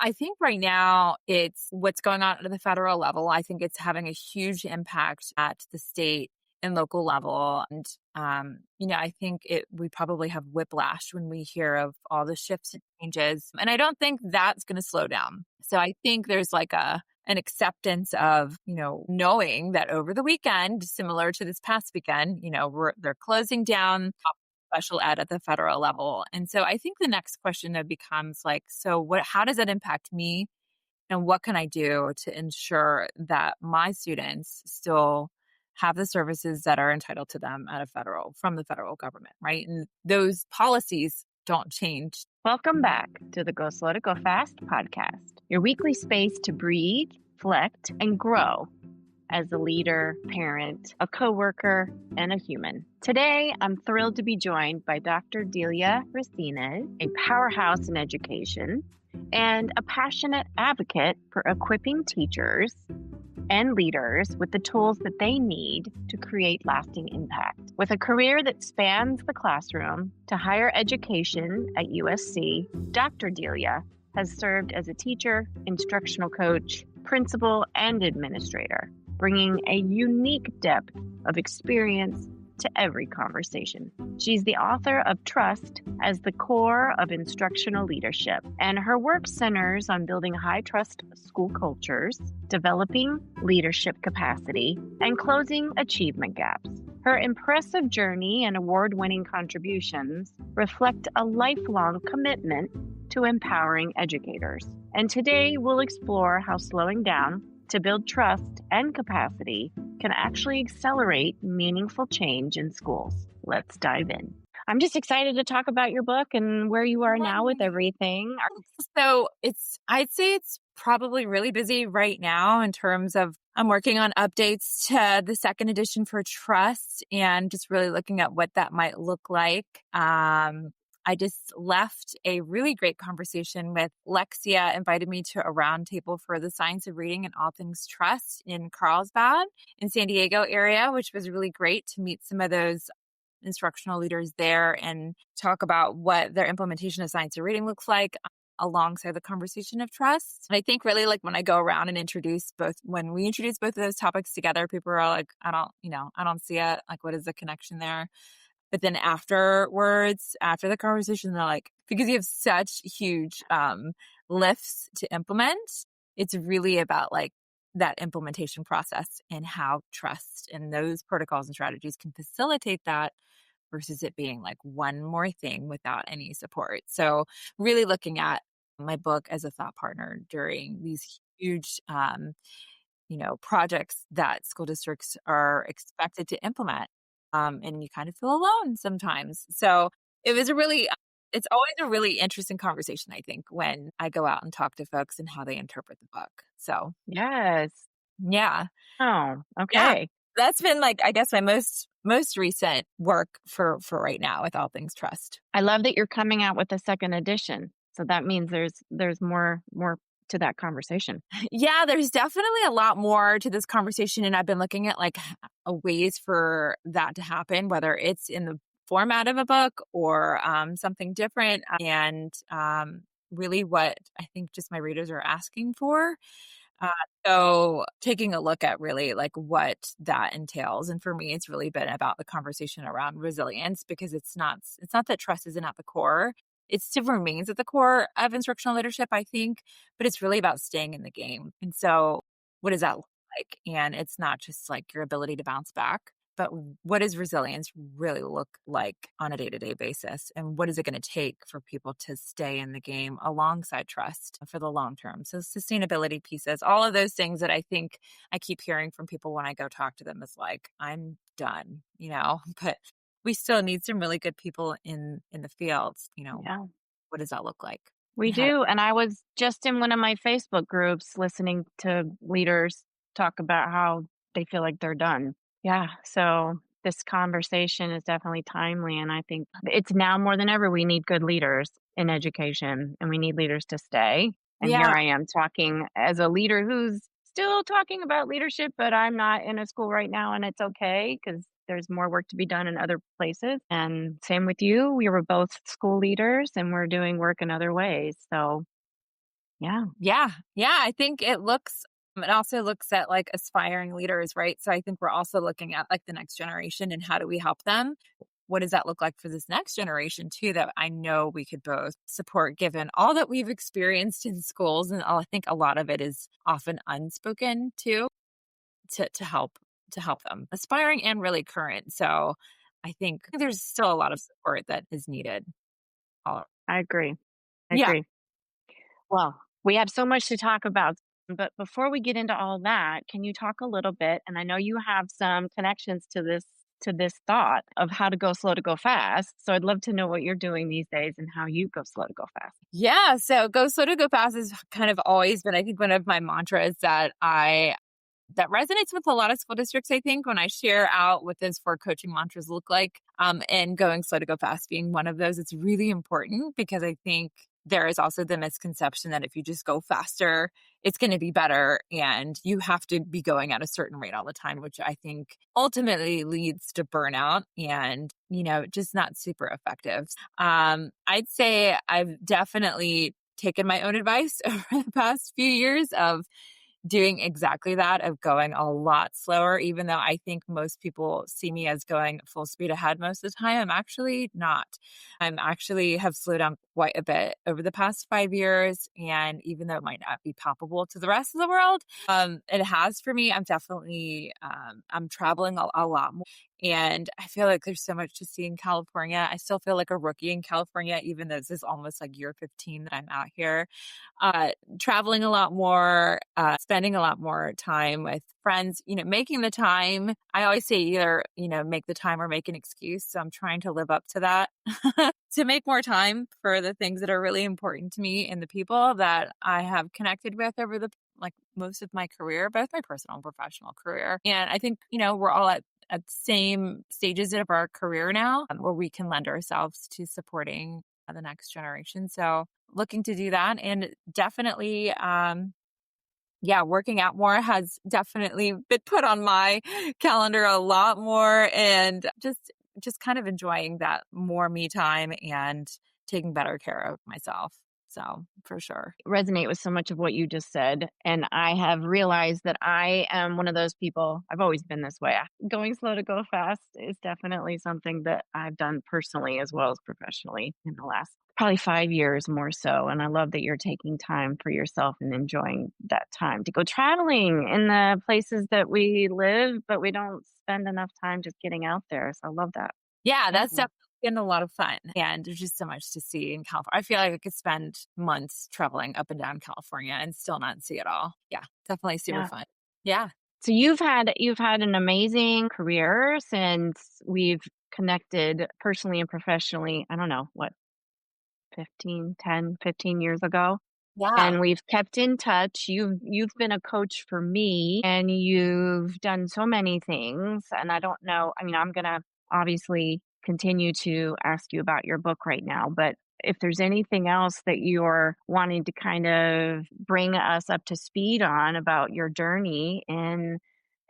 I think right now it's what's going on at the federal level. I think it's having a huge impact at the state and local level. And, I think we probably have whiplash when we hear of all the shifts and changes. And I don't think that's going to slow down. So I think there's like an acceptance of, knowing that over the weekend, similar to this past weekend, they're closing down special ed at the federal level. And so I think the next question that becomes like, how does that impact me? And what can I do to ensure that my students still have the services that are entitled to them from the federal government, right? And those policies don't change. Welcome back to the Go Slow to Go Fast podcast, your weekly space to breathe, reflect, and grow as a leader, parent, a coworker, and a human. Today, I'm thrilled to be joined by Dr. Delia Racines, a powerhouse in education and a passionate advocate for equipping teachers and leaders with the tools that they need to create lasting impact. With a career that spans the classroom to higher education at USC, Dr. Delia has served as a teacher, instructional coach, principal, and administrator, bringing a unique depth of experience to every conversation. She's the author of Trust as the Core of Instructional Leadership, and her work centers on building high-trust school cultures, developing leadership capacity, and closing achievement gaps. Her impressive journey and award-winning contributions reflect a lifelong commitment to empowering educators. And today, we'll explore how slowing down to build trust and capacity can actually accelerate meaningful change in schools. Let's dive in. I'm just excited to talk about your book and where you are now with everything. So I'd say it's probably really busy right now in terms of I'm working on updates to the second edition for Trust and just really looking at what that might look like. I just left a really great conversation with Lexia, invited me to a roundtable for the science of reading and all things trust in Carlsbad in San Diego area, which was really great to meet some of those instructional leaders there and talk about what their implementation of science of reading looks like alongside the conversation of trust. And I think really like when we introduce both of those topics together, people are like, I don't see it. Like, what is the connection there? But then afterwards, after the conversation, they're like, because you have such huge lifts to implement, it's really about like that implementation process and how trust and those protocols and strategies can facilitate that versus it being like one more thing without any support. So really looking at my book as a thought partner during these huge projects that school districts are expected to implement. And you kind of feel alone sometimes. So it's always a really interesting conversation, I think, when I go out and talk to folks and how they interpret the book. So yes. Yeah. Oh, okay. Yeah. That's been like, I guess my most recent work for right now with all things trust. I love that you're coming out with a second edition. So that means there's more to that conversation. Yeah, there's definitely a lot more to this conversation. And I've been looking at like ways for that to happen, whether it's in the format of a book or something different. And really what I think just my readers are asking for. So taking a look at really like what that entails. And for me, it's really been about the conversation around resilience because it's not that trust isn't at the core. It still remains at the core of instructional leadership, I think, but it's really about staying in the game. And so what does that look like? And it's not just like your ability to bounce back, but what does resilience really look like on a day-to-day basis? And what is it going to take for people to stay in the game alongside trust for the long term? So sustainability pieces, all of those things that I think I keep hearing from people when I go talk to them is like, I'm done, but we still need some really good people in the fields, Yeah. What does that look like? We do. And I was just in one of my Facebook groups listening to leaders talk about how they feel like they're done. Yeah. So this conversation is definitely timely. And I think it's now more than ever, we need good leaders in education and we need leaders to stay. And Yeah. here I am talking as a leader who's still talking about leadership, but I'm not in a school right now and it's okay because there's more work to be done in other places. And same with you. We were both school leaders and we're doing work in other ways. So Yeah, Yeah. Yeah. I think it also looks at like aspiring leaders, right? So I think we're also looking at like the next generation and how do we help them? What does that look like for this next generation too, that I know we could both support given all that we've experienced in schools. And I think a lot of it is often unspoken too, to help them, aspiring and really current. So I think there's still a lot of support that is needed. All, I agree. I yeah. agree. Well, we have so much to talk about, but before we get into all that, can you talk a little bit, and I know you have some connections to this thought of how to go slow to go fast. So I'd love to know what you're doing these days and how you go slow to go fast. Yeah. So go slow to go fast has kind of always been, I think, one of my mantras that resonates with a lot of school districts, I think, when I share out what those 4 coaching mantras look like. And going slow to go fast being one of those. It's really important because I think there is also the misconception that if you just go faster, it's going to be better and you have to be going at a certain rate all the time, which I think ultimately leads to burnout and, just not super effective. I'd say I've definitely taken my own advice over the past few years of doing exactly that, of going a lot slower, even though I think most people see me as going full speed ahead most of the time. I'm actually not. I'm actually have slowed down quite a bit over the past 5 years. And even though it might not be palpable to the rest of the world, it has for me. I'm traveling a lot more. And I feel like there's so much to see in California. I still feel like a rookie in California, even though this is almost like year 15 that I'm out here. Traveling a lot more, spending a lot more time with friends, making the time. I always say either, make the time or make an excuse. So I'm trying to live up to that to make more time for the things that are really important to me and the people that I have connected with over the like most of my career, both my personal and professional career. And I think, we're all at same stages of our career now where we can lend ourselves to supporting the next generation. So looking to do that, and definitely working out more has definitely been put on my calendar a lot more, and just kind of enjoying that more me time and taking better care of myself. So for sure. Resonate with so much of what you just said. And I have realized that I am one of those people. I've always been this way. Going slow to go fast is definitely something that I've done personally as well as professionally in the last probably 5 years more so. And I love that you're taking time for yourself and enjoying that time to go traveling in the places that we live, but we don't spend enough time just getting out there. So I love that. Yeah, Yeah. that's definitely been a lot of fun. And there's just so much to see in California. I feel like I could spend months traveling up and down California and still not see it all. Yeah, definitely super Yeah. fun. Yeah. So you've had an amazing career since we've connected personally and professionally. I don't know, what, 15 years ago. Yeah. And we've kept in touch. You've been a coach for me and you've done so many things. And I don't know, I mean, I'm going to obviously continue to ask you about your book right now, but if there's anything else that you're wanting to kind of bring us up to speed on about your journey in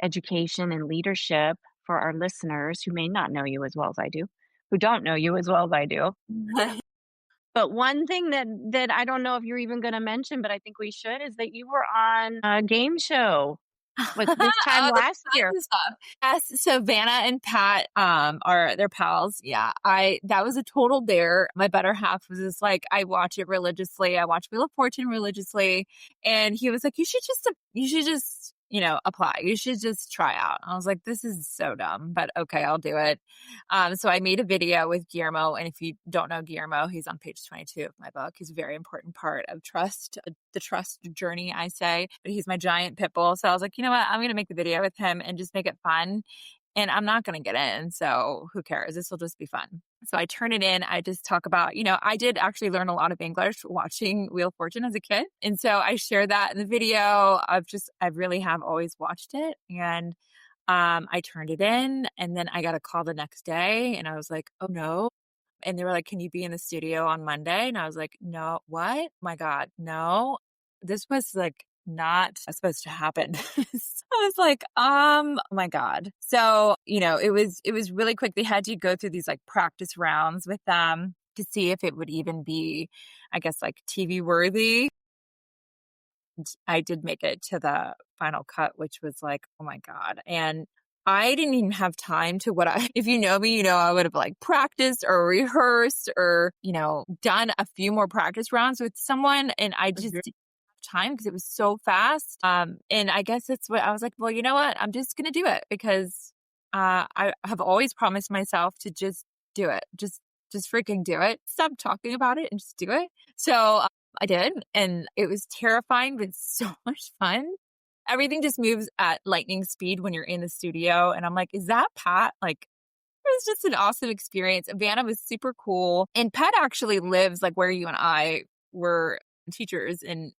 education and leadership for our listeners who may not know you as well as I do, who don't know you as well as I do. But one thing that I don't know if you're even gonna mention, but I think we should, is that you were on a game show, what, this time Oh, the last year? fun stuff. Yes. So Vanna and Pat are they're pals. Yeah. That was a total dare. My better half was just like, I watch it religiously. I watch Wheel of Fortune religiously. And he was like, you should just, apply. You should just try out. I was like, this is so dumb, but okay, I'll do it. So I made a video with Guillermo. And if you don't know Guillermo, he's on page 22 of my book. He's a very important part of trust, the trust journey, I say. But he's my giant pit bull. So I was like, you know what? I'm going to make the video with him and just make it fun. And I'm not going to get in. So who cares? This will just be fun. So I turn it in. I just talk about, I did actually learn a lot of English watching Wheel of Fortune as a kid. And so I share that in the video. I really have always watched it. And I turned it in, and then I got a call the next day and I was like, oh no. And they were like, can you be in the studio on Monday? And I was like, no, what? My God, no. This was like not supposed to happen. So I was like, oh my God. So, it was really quick. They had to go through these like practice rounds with them to see if it would even be, I guess, like TV worthy. I did make it to the final cut, which was like, oh my God. And I didn't even have time to if you know me, I would have like practiced or rehearsed or, done a few more practice rounds with someone. And I just Mhm. didn't have time because it was so fast. And I guess that's what I was like, well, you know what? I'm just going to do it because I have always promised myself to just do it. Just freaking do it. Stop talking about it and just do it. So I did. And it was terrifying, but so much fun. Everything just moves at lightning speed when you're in the studio. And I'm like, is that Pat? Like, it was just an awesome experience. Vanna was super cool. And Pat actually lives like where you and I were teachers in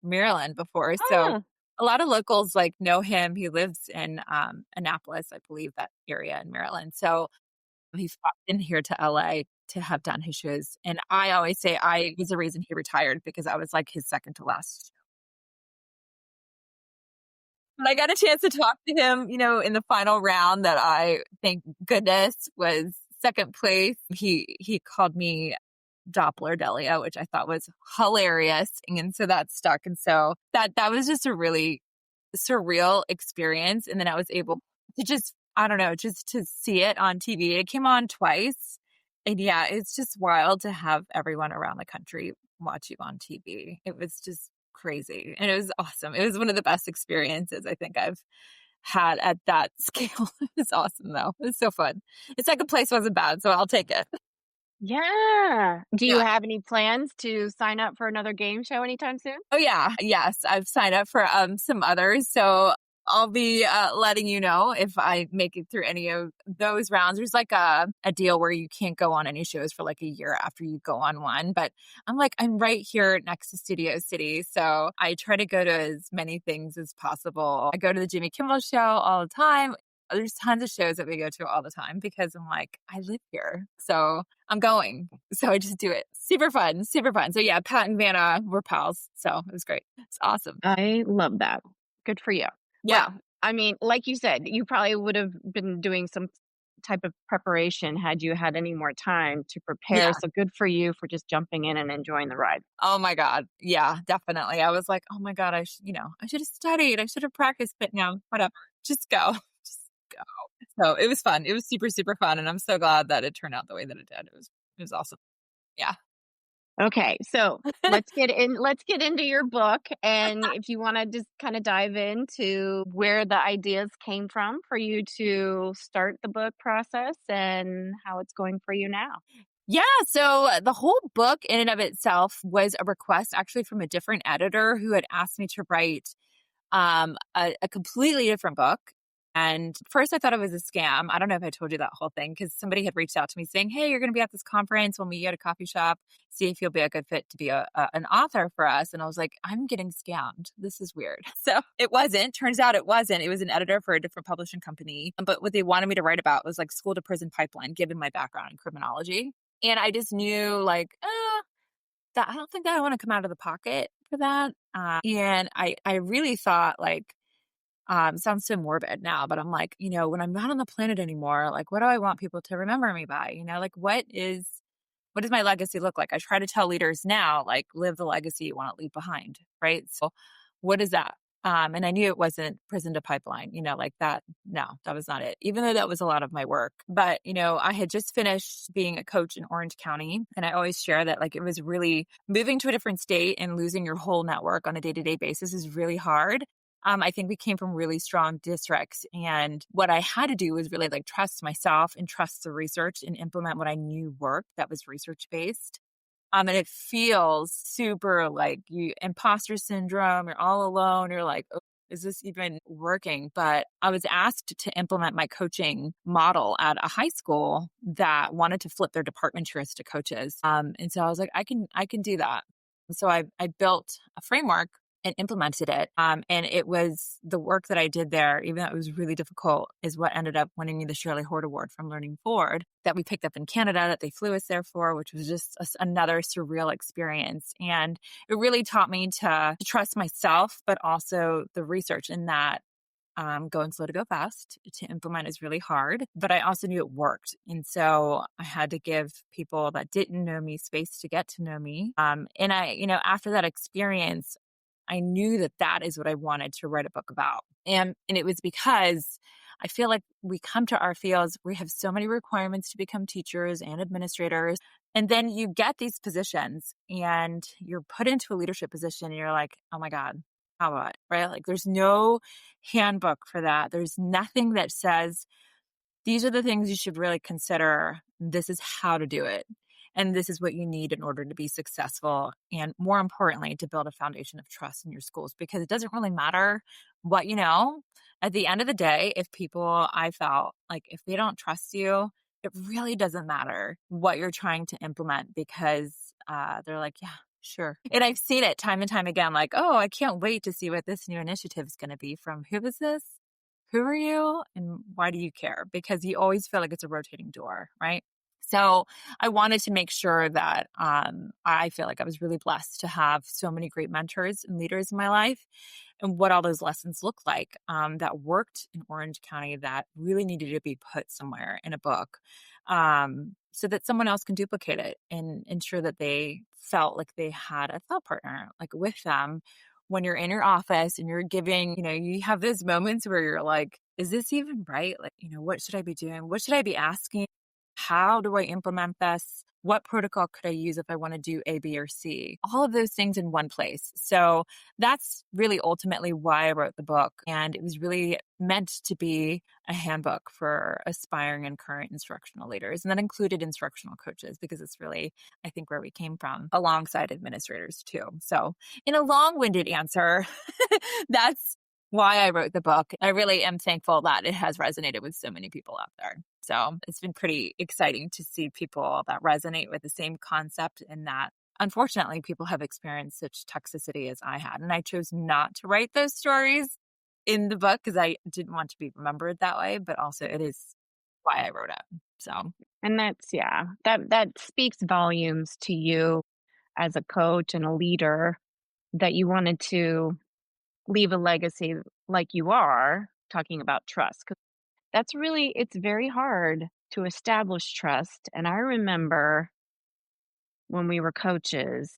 Maryland before. So Oh, a lot of locals like know him. He lives in Annapolis, I believe, that area in Maryland. So he's popped in here to LA to have done his shows. And I always say I was the reason he retired because I was like his second to last. But I got a chance to talk to him, in the final round that I thank goodness was second place. He called me Doppler Delia, which I thought was hilarious. And so that stuck. And so that was just a really surreal experience. And then I was able to just, I don't know, just to see it on TV. It came on twice. And yeah, it's just wild to have everyone around the country watch you on TV. It was just crazy. And it was awesome. It was one of the best experiences I think I've had at that scale. It was awesome though. It was so fun. The second place wasn't bad, so I'll take it. yeah. Do you Yeah. have any plans to sign up for another game show anytime soon? Oh yeah. Yes. I've signed up for some others. So I'll be letting you know if I make it through any of those rounds. There's like a deal where you can't go on any shows for like a year after you go on one. But I'm right here next to Studio City. So I try to go to as many things as possible. I go to the Jimmy Kimmel show all the time. There's tons of shows that we go to all the time because I'm like, I live here. So I'm going. So I just do it. Super fun. Super fun. So yeah, Pat and Vanna were pals. So it was great. It's awesome. I love that. Good for you. Yeah. Well, I mean, like you said, you probably would have been doing some type of preparation had you had any more time to prepare. Yeah. So good for you for just jumping in and enjoying the ride. Oh my God. Yeah, definitely. I was like, oh my God, I should have studied. I should have practiced, but no, whatever. Just go. Just go. So it was fun. It was super, super fun. And I'm so glad that it turned out the way that it did. It was awesome. Yeah. Okay, so let's get into your book, and if you want to just kind of dive into where the ideas came from for you to start the book process and how it's going for you now. Yeah. So the whole book in and of itself was a request actually from a different editor who had asked me to write a completely different book. And first I thought it was a scam. I don't know if I told you that whole thing because somebody had reached out to me saying, hey, you're going to be at this conference. We'll meet you at a coffee shop. See if you'll be a good fit to be an author for us. And I was like, I'm getting scammed. This is weird. So it wasn't. Turns out it wasn't. It was an editor for a different publishing company. But what they wanted me to write about was like school to prison pipeline, given my background in criminology. And I just knew like, that I don't think that I want to come out of the pocket for that. And I really thought like, sounds so morbid now, but I'm like, when I'm not on the planet anymore, like, what do I want people to remember me by? Like, what does my legacy look like? I try to tell leaders now, like, live the legacy you want to leave behind, right? So what is that? And I knew it wasn't prison to pipeline, like that. No, that was not it, even though that was a lot of my work. But, I had just finished being a coach in Orange County. And I always share that, like, it was really moving to a different state and losing your whole network on a day-to-day basis is really hard. I think we came from really strong districts. And what I had to do was really like trust myself and trust the research and implement what I knew worked that was research based. And it feels super like imposter syndrome, you're all alone. You're like, oh, is this even working? But I was asked to implement my coaching model at a high school that wanted to flip their department chairs to coaches. And so I was like, I can do that. So I built a framework and implemented it. And it was the work that I did there, even though it was really difficult, is what ended up winning me the Shirley Horde Award from Learning Forward that we picked up in Canada that they flew us there for, which was just another surreal experience. And it really taught me to trust myself, but also the research in that going slow to go fast to implement is really hard, but I also knew it worked. And so I had to give people that didn't know me space to get to know me. And I, after that experience, I knew that that is what I wanted to write a book about. And it was because I feel like we come to our fields, we have so many requirements to become teachers and administrators. And then you get these positions and you're put into a leadership position and you're like, oh my God, how about, right? Like there's no handbook for that. There's nothing that says, these are the things you should really consider. This is how to do it. And this is what you need in order to be successful. And more importantly, to build a foundation of trust in your schools, because it doesn't really matter what you know. At the end of the day, if people, I felt like if they don't trust you, it really doesn't matter what you're trying to implement because they're like, yeah, sure. And I've seen it time and time again, like, oh, I can't wait to see what this new initiative is going to be from. Who is this? Who are you and why do you care? Because you always feel like it's a rotating door, right? So I wanted to make sure that I feel like I was really blessed to have so many great mentors and leaders in my life and what all those lessons look like that worked in Orange County that really needed to be put somewhere in a book so that someone else can duplicate it and ensure that they felt like they had a thought partner like with them when you're in your office and you're giving, you have those moments where you're like, is this even right? Like, what should I be doing? What should I be asking? How do I implement this? What protocol could I use if I want to do A, B, or C? All of those things in one place. So that's really ultimately why I wrote the book. And it was really meant to be a handbook for aspiring and current instructional leaders. And that included instructional coaches because it's really, I think, where we came from alongside administrators too. So in a long-winded answer, that's why I wrote the book. I really am thankful that it has resonated with so many people out there. So it's been pretty exciting to see people that resonate with the same concept and that unfortunately people have experienced such toxicity as I had. And I chose not to write those stories in the book because I didn't want to be remembered that way, but also it is why I wrote it. So, And that speaks volumes to you as a coach and a leader that you wanted to leave a legacy like you are talking about trust. 'Cause it's very hard to establish trust. And I remember when we were coaches,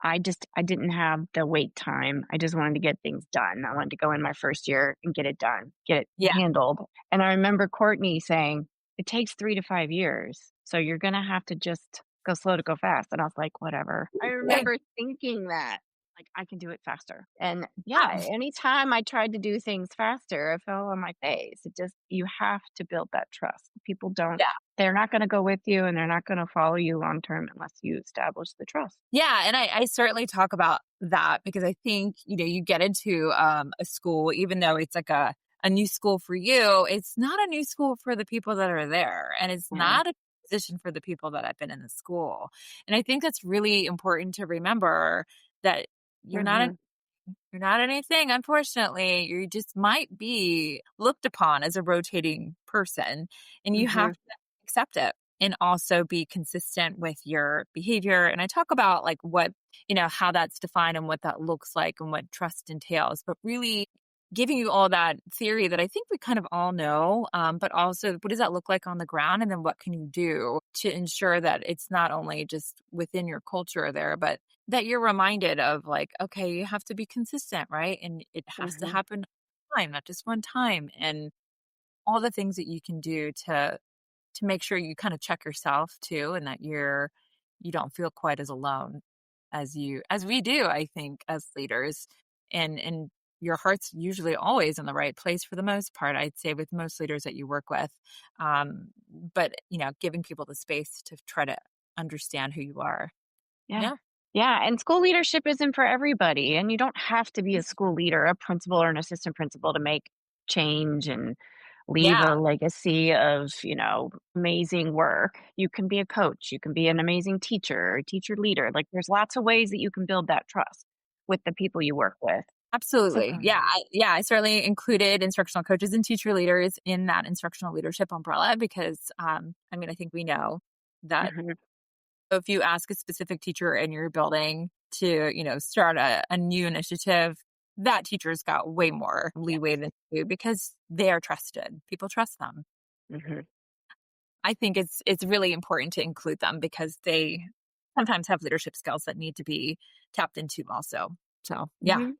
I didn't have the wait time. I just wanted to get things done. I wanted to go in my first year and get it done, get it yeah. handled. And I remember Courtney saying, "It takes 3 to 5 years, so you're gonna have to just go slow to go fast." And I was like, "Whatever." I Hey, remember thinking that, like, I can do it faster. And yeah, yeah. anytime I tried to do things faster, I fell on my face. You have to build that trust. People don't Yeah. they're not gonna go with you and they're not gonna follow you long term unless you establish the trust. Yeah, and I certainly talk about that because I think, you get into a school, even though it's like a new school for you, it's not a new school for the people that are there. And it's Yeah. not a position for the people that have been in the school. And I think that's really important to remember that you're not Mhm. you're not anything, unfortunately. You just might be looked upon as a rotating person, and you have Mhm. to accept it and also be consistent with your behavior. And I talk about like what, how that's defined and what that looks like and what trust entails, but really giving you all that theory that I think we kind of all know, but also what does that look like on the ground? And then what can you do to ensure that it's not only just within your culture there, but that you're reminded of like, okay, you have to be consistent, right? And it has to Mhm. happen all the time, not just one time. And all the things that you can do to make sure you kind of check yourself too and that you don't feel quite as alone as we do, I think, as leaders. And your heart's usually always in the right place for the most part, I'd say, with most leaders that you work with. But giving people the space to try to understand who you are. Yeah. Yeah. Yeah, and school leadership isn't for everybody, and you don't have to be a school leader, a principal or an assistant principal to make change and leave Yeah. a legacy of, amazing work. You can be a coach, you can be an amazing teacher, a teacher leader. Like there's lots of ways that you can build that trust with the people you work with. So Absolutely. go. Yeah. I certainly included instructional coaches and teacher leaders in that instructional leadership umbrella because, I think we know that Mhm. if you ask a specific teacher in your building to, start a new initiative, that teacher's got way more leeway Yes. than you because they are trusted. People trust them. Mhm. I think it's really important to include them because they sometimes have leadership skills that need to be tapped into also. So, yeah. Mhm.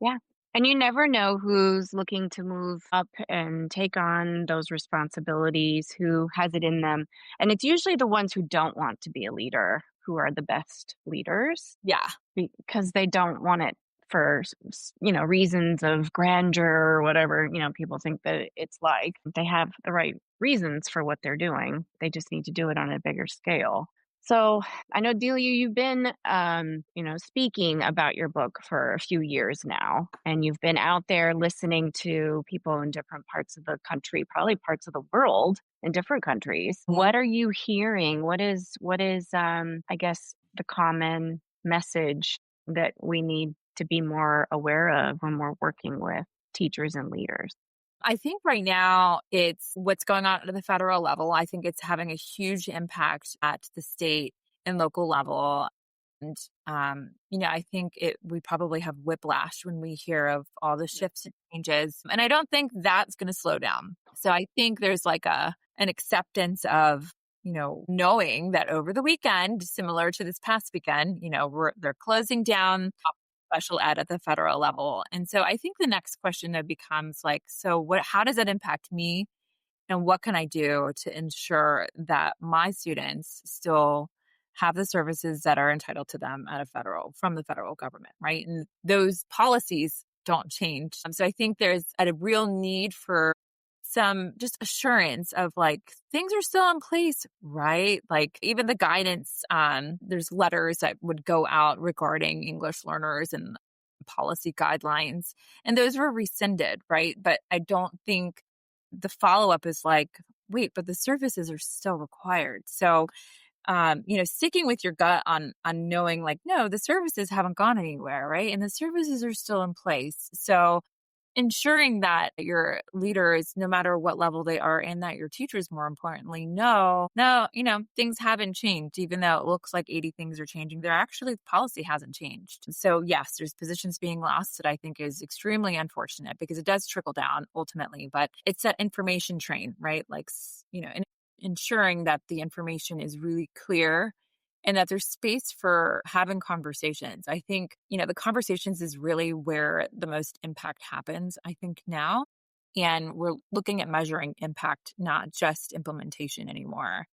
Yeah. And you never know who's looking to move up and take on those responsibilities, who has it in them. And it's usually the ones who don't want to be a leader who are the best leaders Yeah. because they don't want it for, reasons of grandeur or whatever, people think that it's like. They have the right reasons for what they're doing. They just need to do it on a bigger scale. So I know, Delia, you've been, speaking about your book for a few years now, and you've been out there listening to people in different parts of the country, probably parts of the world in different countries. What are you hearing? What is, I guess, the common message that we need to be more aware of when we're working with teachers and leaders? I think right now it's what's going on at the federal level. I think it's having a huge impact at the state and local level. And, I think we probably have whiplash when we hear of all the shifts and changes. And I don't think that's going to slow down. So I think there's like an acceptance of, knowing that over the weekend, similar to this past weekend, they're closing down special ed at the federal level. And so I think the next question that becomes like, how does that impact me? And what can I do to ensure that my students still have the services that are entitled to them from the federal government, right? And those policies don't change. So I think there's a real need for some just assurance of like things are still in place, right? Like even the guidance there's letters that would go out regarding English learners and policy guidelines, and those were rescinded, right? But I don't think the follow-up is like, wait, but the services are still required. So, sticking with your gut on knowing like, no, the services haven't gone anywhere, right? And the services are still in place. So ensuring that your leaders, no matter what level they are, and that your teachers, more importantly, know, no, things haven't changed, even though it looks like 80 things are changing. The policy hasn't changed. So yes, there's positions being lost that I think is extremely unfortunate because it does trickle down ultimately, but it's that information train, right? Like, ensuring that the information is really clear and that there's space for having conversations. I think, the conversations is really where the most impact happens, I think now. And we're looking at measuring impact, not just implementation anymore.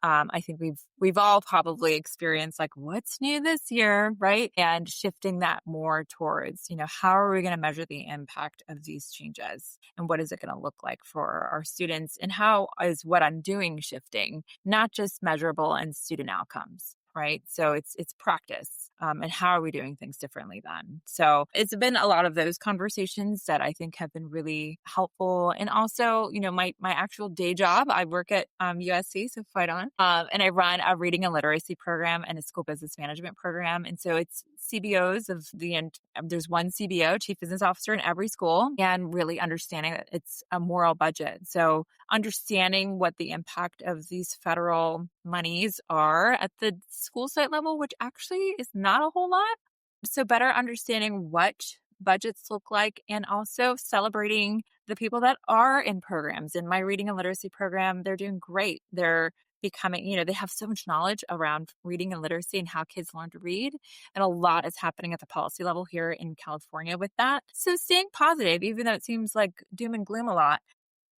I think we've all probably experienced like what's new this year, right? And shifting that more towards, how are we going to measure the impact of these changes and what is it going to look like for our students, and how is what I'm doing shifting, not just measurable and student outcomes. Right. So it's practice. And how are we doing things differently then? So it's been a lot of those conversations that I think have been really helpful. And also, my actual day job, I work at USC, so fight on. And I run a reading and literacy program and a school business management program. And so it's CBOs of there's one CBO, chief business officer, in every school, and really understanding that it's a moral budget. So understanding what the impact of these federal monies are at the school site level, which actually is not a whole lot. So better understanding what budgets look like, and also celebrating the people that are in programs. In my reading and literacy program, they're doing great. They're becoming, they have so much knowledge around reading and literacy and how kids learn to read. And a lot is happening at the policy level here in California with that. So staying positive, even though it seems like doom and gloom a lot,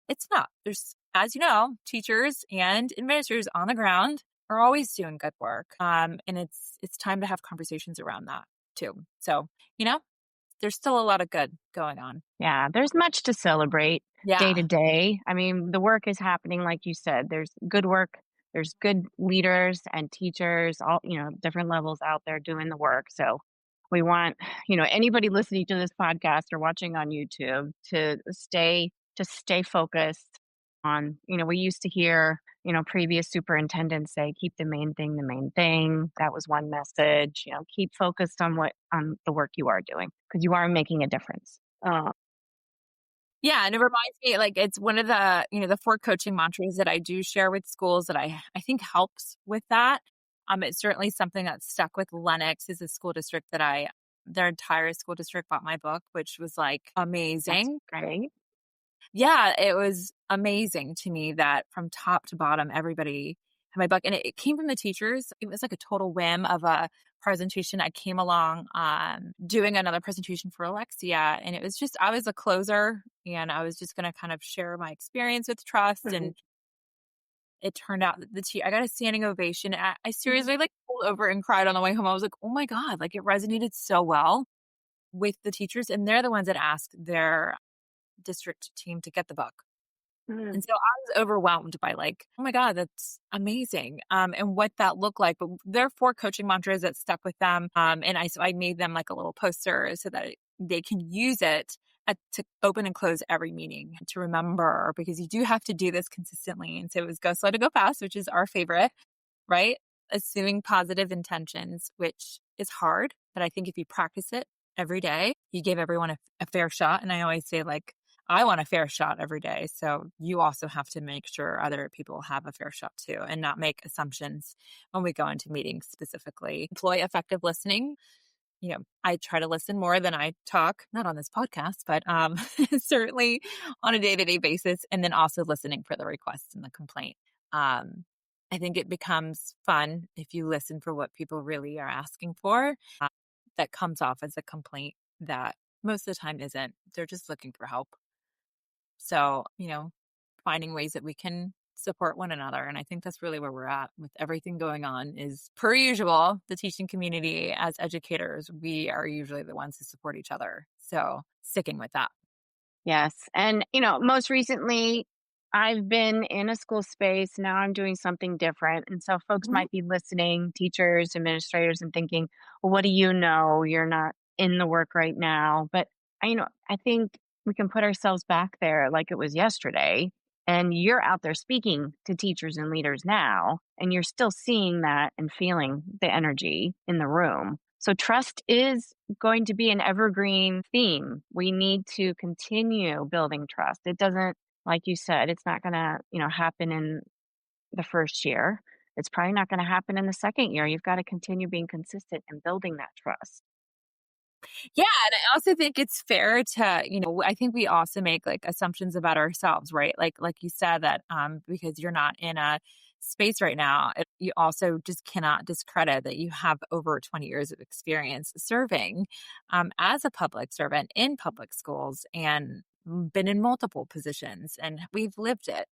it's not. There's, as you know, teachers and administrators on the ground are always doing good work. And it's time to have conversations around that too. So, there's still a lot of good going on. Yeah, there's much to celebrate day to Yeah. day. I mean, the work is happening, like you said. There's good work, there's good leaders and teachers, all, different levels out there doing the work. So we want, anybody listening to this podcast or watching on YouTube to stay focused on, we used to hear, previous superintendents say, keep the main thing the main thing. That was one message. Keep focused on the work you are doing, because you are making a difference. Yeah. And it reminds me, like, it's one of the 4 coaching mantras that I do share with schools that I think helps with that. It's certainly something that's stuck with Lenox, is a school district that their entire school district bought my book, which was like That's amazing. great. Yeah, it was amazing to me that from top to bottom, everybody my book. And it came from the teachers. It was like a total whim of a presentation. I came along doing another presentation for Alexia. And it was just, I was a closer and I was just going to kind of share my experience with trust. And it turned out that I got a standing ovation. I seriously like pulled over and cried on the way home. I was like, oh my God, like it resonated so well with the teachers. And they're the ones that asked their district team to get the book. And so I was overwhelmed by like, oh my God, that's amazing. And what that looked like. But there are 4 coaching mantras that stuck with them. So I made them like a little poster so that they can use it to open and close every meeting to remember, because you do have to do this consistently. And so it was go slow to go fast, which is our favorite, right? Assuming positive intentions, which is hard. But I think if you practice it every day, you give everyone a fair shot. And I always say like, I want a fair shot every day. So you also have to make sure other people have a fair shot too, and not make assumptions when we go into meetings specifically. Employ effective listening. I try to listen more than I talk, not on this podcast, but certainly on a day-to-day basis. And then also listening for the requests and the complaint. I think it becomes fun if you listen for what people really are asking for. That comes off as a complaint that most of the time isn't. They're just looking for help. So, finding ways that we can support one another. And I think that's really where we're at with everything going on is, per usual, the teaching community as educators, we are usually the ones who support each other. So sticking with that. Yes. And, most recently, I've been in a school space. Now I'm doing something different. And so folks Mhm. might be listening, teachers, administrators, and thinking, well, what do you know? You're not in the work right now. But, I think we can put ourselves back there like it was yesterday. And you're out there speaking to teachers and leaders now, and you're still seeing that and feeling the energy in the room. So trust is going to be an evergreen theme. We need to continue building trust. It doesn't, like you said, it's not going to, happen in the first year. It's probably not going to happen in the second year. You've got to continue being consistent and building that trust. Yeah. And I also think it's fair to, I think we also make like assumptions about ourselves, right? Like you said that because you're not in a space right now, you also just cannot discredit that you have over 20 years of experience serving as a public servant in public schools and been in multiple positions, and we've lived it.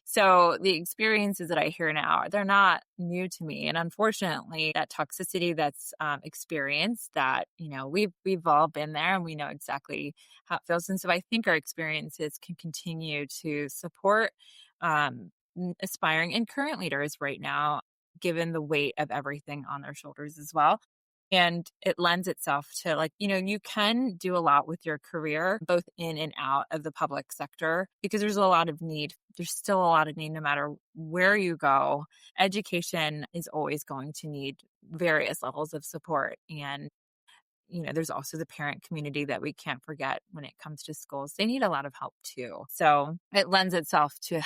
So the experiences that I hear now, they're not new to me. And unfortunately, that toxicity that's experienced, that, we've all been there and we know exactly how it feels. And so I think our experiences can continue to support aspiring and current leaders right now, given the weight of everything on their shoulders as well. And it lends itself to like, you can do a lot with your career, both in and out of the public sector, because there's a lot of need. There's still a lot of need no matter where you go. Education is always going to need various levels of support. And, there's also the parent community that we can't forget when it comes to schools. They need a lot of help too. So it lends itself to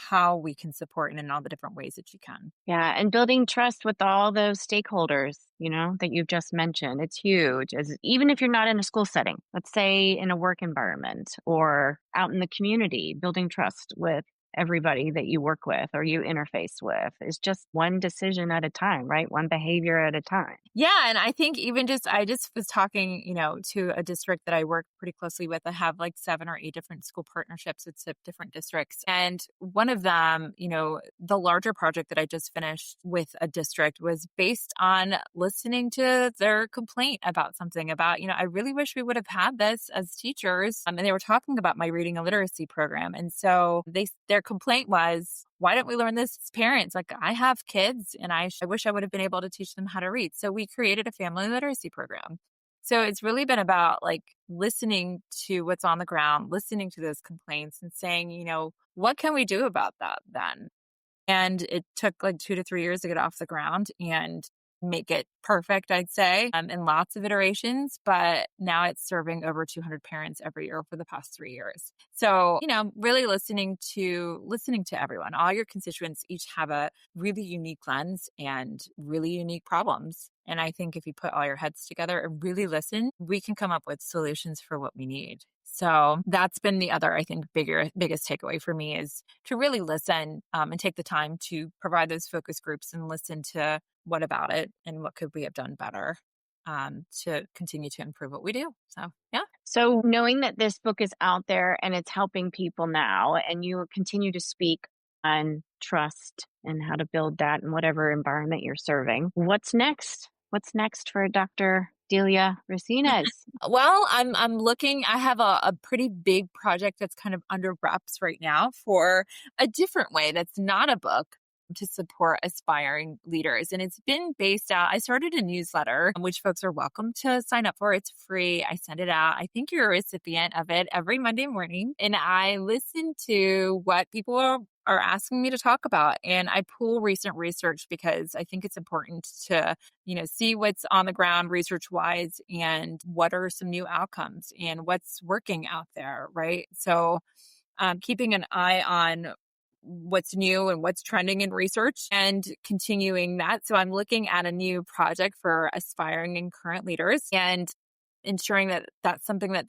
how we can support in all the different ways that you can. Yeah, and building trust with all those stakeholders, that you've just mentioned. It's huge. Even if you're not in a school setting, let's say in a work environment or out in the community, building trust with everybody that you work with or you interface with is just one decision at a time, right? One behavior at a time. Yeah. And I think I just was talking, to a district that I work pretty closely with. I have like 7 or 8 different school partnerships with different districts. And one of them, the larger project that I just finished with a district was based on listening to their complaint about something about, I really wish we would have had this as teachers. And they were talking about my reading and literacy program. And so their complaint was, why don't we learn this as parents? Like, I have kids and I wish I would have been able to teach them how to read. So we created a family literacy program. So it's really been about like listening to what's on the ground, listening to those complaints and saying, what can we do about that then? And it took like 2 to 3 years to get off the ground. And make it perfect, I'd say, in lots of iterations, but now it's serving over 200 parents every year for the past 3 years. So, really listening to everyone. All your constituents each have a really unique lens and really unique problems. And I think if you put all your heads together and really listen, we can come up with solutions for what we need. So that's been the other, I think, biggest takeaway for me is to really listen and take the time to provide those focus groups and listen to what about it and what could we have done better to continue to improve what we do. So, yeah. So, knowing that this book is out there and it's helping people now, and you continue to speak on trust and how to build that in whatever environment you're serving, what's next? What's next for Dr. Delia Racines? Well, I'm looking. I have a pretty big project that's kind of under wraps right now for a different way that's not a book to support aspiring leaders. And it's been based out. I started a newsletter, which folks are welcome to sign up for. It's free. I send it out. I think you're a recipient of it every Monday morning. And I listen to what people are asking me to talk about. And I pull recent research because I think it's important to, see what's on the ground research wise and what are some new outcomes and what's working out there. Right. So keeping an eye on what's new and what's trending in research and continuing that. So I'm looking at a new project for aspiring and current leaders and ensuring that that's something that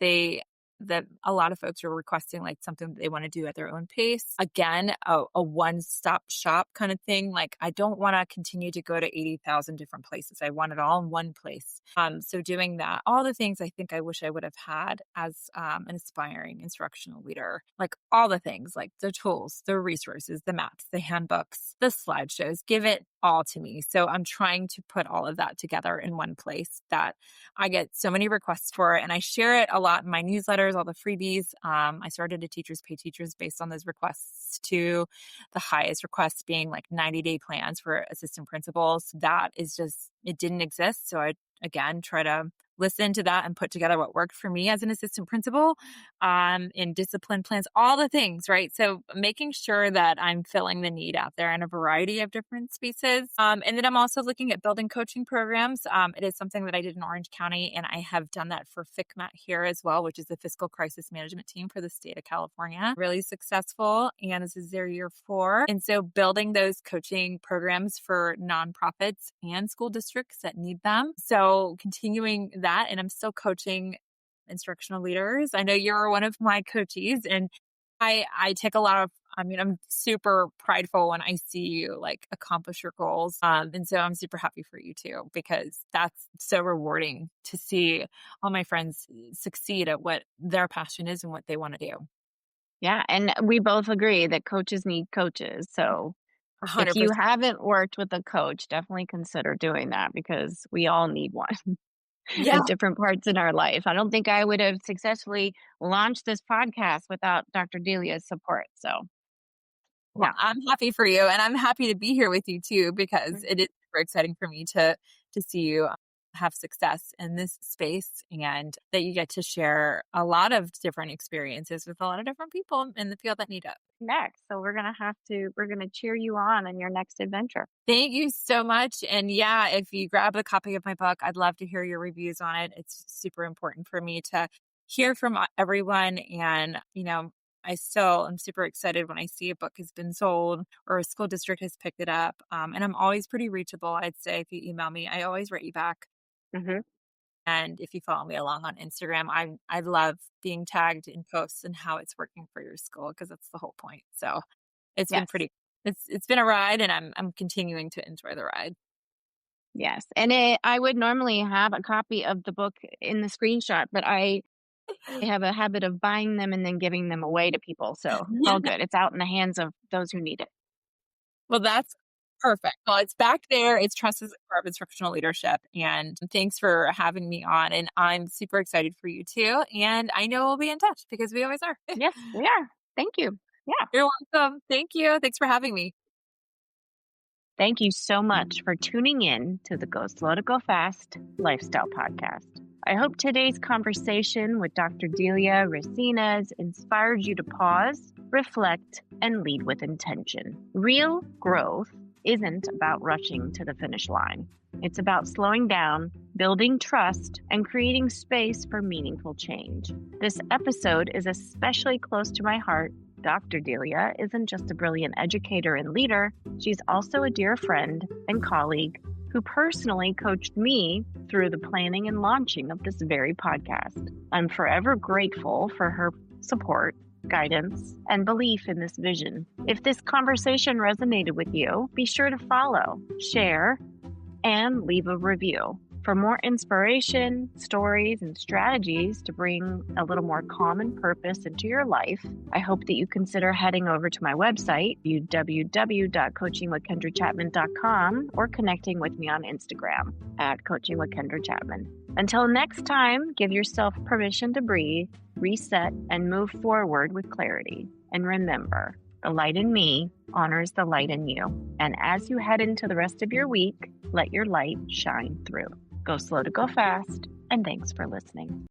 a lot of folks are requesting, like something that they want to do at their own pace. Again, a one-stop shop kind of thing. Like I don't want to continue to go to 80,000 different places. I want it all in one place. So doing that, all the things I think I wish I would have had as an aspiring instructional leader, like all the things, like the tools, the resources, the maps, the handbooks, the slideshows, give it all to me. So I'm trying to put all of that together in one place that I get so many requests for, and I share it a lot in my newsletters, all the freebies. I started a Teachers Pay Teachers based on those requests too. The highest request being like 90-day plans for assistant principals. That is just, it didn't exist. So I, again, try to listen to that and put together what worked for me as an assistant principal in discipline plans, all the things, right? So making sure that I'm filling the need out there in a variety of different spaces. And then I'm also looking at building coaching programs. It is something that I did in Orange County, and I have done that for FCMAT here as well, which is the Fiscal Crisis Management Team for the state of California. Really successful, and this is their year 4. And so building those coaching programs for nonprofits and school districts that need them. So continuing that, and I'm still coaching instructional leaders. I know you're one of my coachees, and I take a lot of, I'm super prideful when I see you like accomplish your goals. And so I'm super happy for you too, because that's so rewarding to see all my friends succeed at what their passion is and what they want to do. Yeah. And we both agree that coaches need coaches. So if you 100%. haven't worked with a coach, definitely consider doing that because we all need one Yeah. at different parts in our life. I don't think I would have successfully launched this podcast without Dr. Delia's support. So, Well, yeah. I'm happy for you, and I'm happy to be here with you too, because it is super exciting for me to see you have success in this space and that you get to share a lot of different experiences with a lot of different people in the field that need it. Next. So we're going to cheer you on in your next adventure. Thank you so much. And yeah, if you grab a copy of my book, I'd love to hear your reviews on it. It's super important for me to hear from everyone. And, I still am super excited when I see a book has been sold or a school district has picked it up. And I'm always pretty reachable. I'd say if you email me, I always write you back. Mm-hmm. And if you follow me along on Instagram, I love being tagged in posts and how it's working for your school, because that's the whole point. So it's been Yes. it's been a ride, and I'm continuing to enjoy the ride. Yes. And I would normally have a copy of the book in the screenshot, but I have a habit of buying them and then giving them away to people. So it's all good. It's out in the hands of those who need it. Well, that's perfect. Well, it's back there. It's Trust as a Core of Instructional Leadership. And thanks for having me on. And I'm super excited for you too. And I know we'll be in touch because we always are. Yes, we are. Thank you. Yeah. You're welcome. Thank you. Thanks for having me. Thank you so much for tuning in to the Go Slow to Go Fast Lifestyle Podcast. I hope today's conversation with Dr. Delia Racines inspired you to pause, reflect, and lead with intention. Real growth isn't about rushing to the finish line. It's about slowing down, building trust, and creating space for meaningful change. This episode is especially close to my heart. Dr. Delia isn't just a brilliant educator and leader, she's also a dear friend and colleague who personally coached me through the planning and launching of this very podcast. I'm forever grateful for her support, guidance, and belief in this vision. If this conversation resonated with you, be sure to follow, share, and leave a review. For more inspiration, stories, and strategies to bring a little more calm and purpose into your life, I hope that you consider heading over to my website, www.coachingwithkendrachapman.com, or connecting with me on Instagram at coachingwithkendrachapman. Until next time, give yourself permission to breathe, reset, and move forward with clarity. And remember, the light in me honors the light in you. And as you head into the rest of your week, let your light shine through. Go slow to go fast, and thanks for listening.